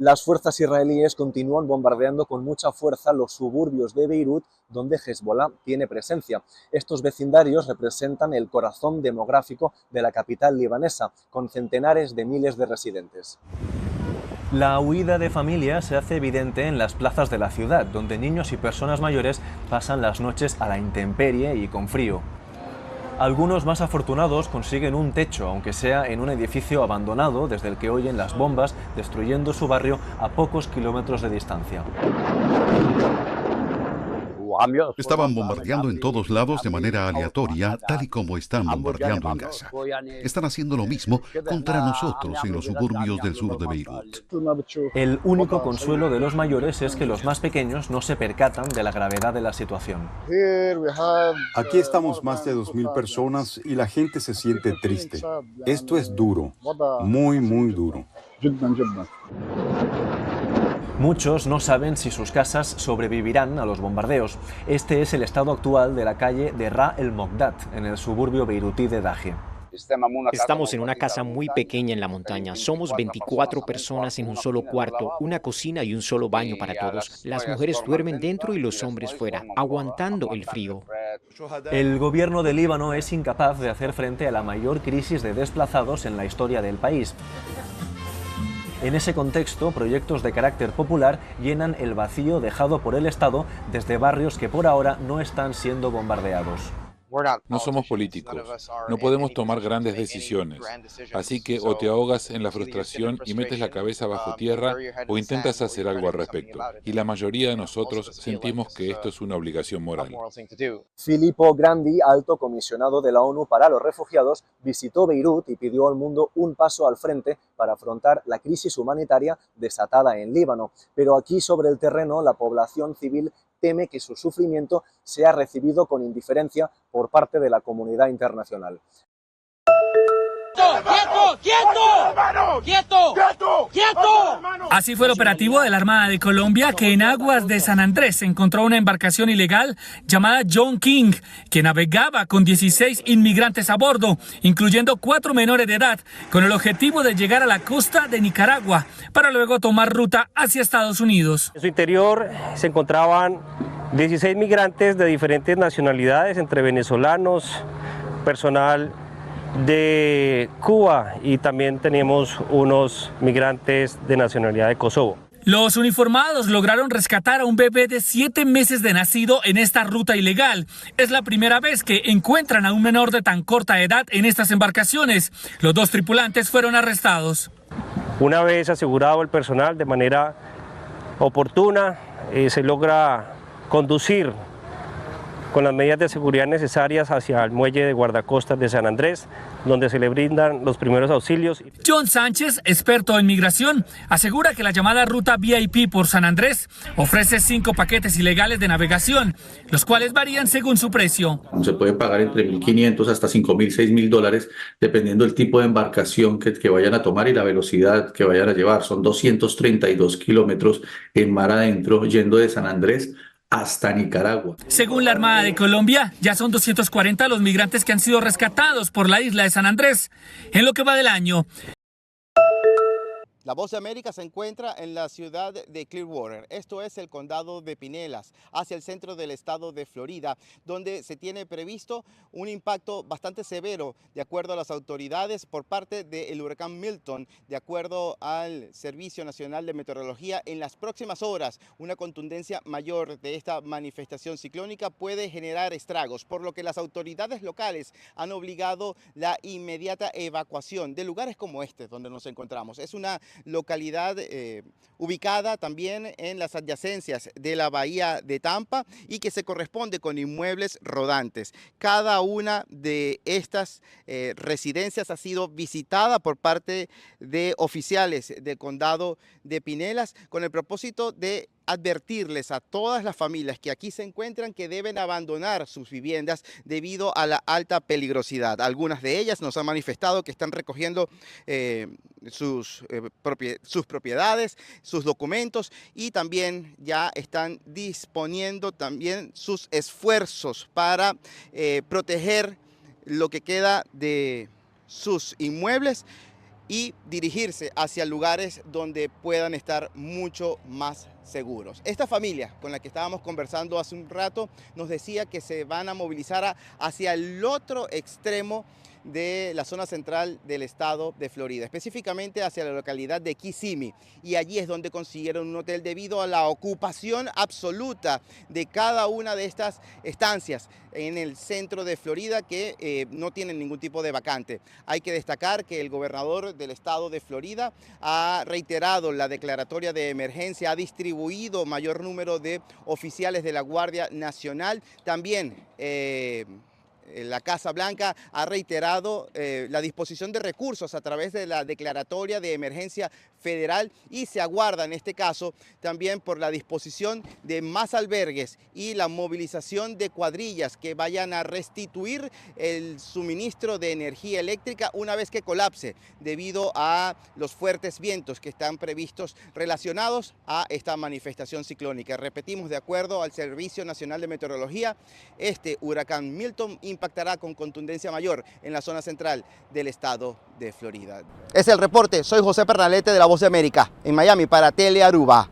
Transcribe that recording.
Las fuerzas israelíes continúan bombardeando con mucha fuerza los suburbios de Beirut, donde Hezbollah tiene presencia. Estos vecindarios representan el corazón demográfico de la capital libanesa, con centenares de miles de residentes. La huida de familias se hace evidente en las plazas de la ciudad, donde niños y personas mayores pasan las noches a la intemperie y con frío. Algunos más afortunados consiguen un techo, aunque sea en un edificio abandonado desde el que oyen las bombas destruyendo su barrio a pocos kilómetros de distancia. Estaban bombardeando en todos lados de manera aleatoria, tal y como están bombardeando en Gaza. Están haciendo lo mismo contra nosotros en los suburbios del sur de Beirut. El único consuelo de los mayores es que los más pequeños no se percatan de la gravedad de la situación. Aquí estamos más de 2000 personas y la gente se siente triste. Esto es duro, muy, muy duro. Muchos no saben si sus casas sobrevivirán a los bombardeos. Este es el estado actual de la calle de Ra el Mogdat, en el suburbio beirutí de Daje. Estamos en una casa muy pequeña en la montaña. Somos 24 personas en un solo cuarto, una cocina y un solo baño para todos. Las mujeres duermen dentro y los hombres fuera, aguantando el frío. El gobierno de Líbano es incapaz de hacer frente a la mayor crisis de desplazados en la historia del país. En ese contexto, proyectos de carácter popular llenan el vacío dejado por el Estado desde barrios que por ahora no están siendo bombardeados. No somos políticos, no podemos tomar grandes decisiones, así que o te ahogas en la frustración y metes la cabeza bajo tierra o intentas hacer algo al respecto. Y la mayoría de nosotros sentimos que esto es una obligación moral. Filippo Grandi, alto comisionado de la ONU para los refugiados, visitó Beirut y pidió al mundo un paso al frente para afrontar la crisis humanitaria desatada en Líbano. Pero aquí sobre el terreno la población civil teme que su sufrimiento sea recibido con indiferencia por parte de la comunidad internacional. ¡Quieto! ¡Quieto! ¡Quieto! ¡Quieto! ¡Quieto! Así fue el operativo de la Armada de Colombia, que en aguas de San Andrés encontró una embarcación ilegal llamada John King, que navegaba con 16 inmigrantes a bordo, incluyendo 4 menores de edad, con el objetivo de llegar a la costa de Nicaragua, para luego tomar ruta hacia Estados Unidos. En su interior se encontraban 16 migrantes de diferentes nacionalidades, entre venezolanos, personal de Cuba, y también teníamos unos migrantes de nacionalidad de Kosovo. Los uniformados lograron rescatar a un bebé de 7 meses de nacido en esta ruta ilegal. Es la primera vez que encuentran a un menor de tan corta edad en estas embarcaciones. Los 2 tripulantes fueron arrestados. Una vez asegurado el personal de manera oportuna, se logra conducir con las medidas de seguridad necesarias hacia el muelle de guardacostas de San Andrés, donde se le brindan los primeros auxilios. John Sánchez, experto en migración, asegura que la llamada ruta VIP por San Andrés ofrece 5 paquetes ilegales de navegación, los cuales varían según su precio. Se puede pagar entre $1.500 hasta $5.000, $6.000, dependiendo del tipo de embarcación que vayan a tomar y la velocidad que vayan a llevar. Son 232 kilómetros en mar adentro, yendo de San Andrés hasta Nicaragua. Según la Armada de Colombia, ya son 240 los migrantes que han sido rescatados por la isla de San Andrés en lo que va del año. La Voz de América se encuentra en la ciudad de Clearwater, esto es el condado de Pinellas, hacia el centro del estado de Florida, donde se tiene previsto un impacto bastante severo, de acuerdo a las autoridades, por parte del huracán Milton. De acuerdo al Servicio Nacional de Meteorología, en las próximas horas una contundencia mayor de esta manifestación ciclónica puede generar estragos, por lo que las autoridades locales han obligado la inmediata evacuación de lugares como este donde nos encontramos. Es una localidad ubicada también en las adyacencias de la bahía de Tampa y que se corresponde con inmuebles rodantes. Cada una de estas residencias ha sido visitada por parte de oficiales del condado de Pinellas con el propósito de advertirles a todas las familias que aquí se encuentran que deben abandonar sus viviendas debido a la alta peligrosidad. Algunas de ellas nos han manifestado que están recogiendo sus propiedades, sus documentos, y también ya están disponiendo también sus esfuerzos para proteger lo que queda de sus inmuebles. y dirigirse hacia lugares donde puedan estar mucho más seguros. Esta familia con la que estábamos conversando hace un rato nos decía que se van a movilizar hacia el otro extremo de la zona central del estado de Florida, específicamente hacia la localidad de Kissimmee, y allí es donde consiguieron un hotel debido a la ocupación absoluta de cada una de estas estancias en el centro de Florida que no tienen ningún tipo de vacante. Hay que destacar que el gobernador del estado de Florida ha reiterado la declaratoria de emergencia, ha distribuido mayor número de oficiales de la Guardia Nacional, también la Casa Blanca ha reiterado la disposición de recursos a través de la declaratoria de emergencia federal y se aguarda en este caso también por la disposición de más albergues y la movilización de cuadrillas que vayan a restituir el suministro de energía eléctrica una vez que colapse debido a los fuertes vientos que están previstos relacionados a esta manifestación ciclónica. Repetimos, de acuerdo al Servicio Nacional de Meteorología, este huracán Milton impactará con contundencia mayor en la zona central del estado de Florida. Es el reporte, soy José Pernalete de La Voz de América, en Miami para Telearuba.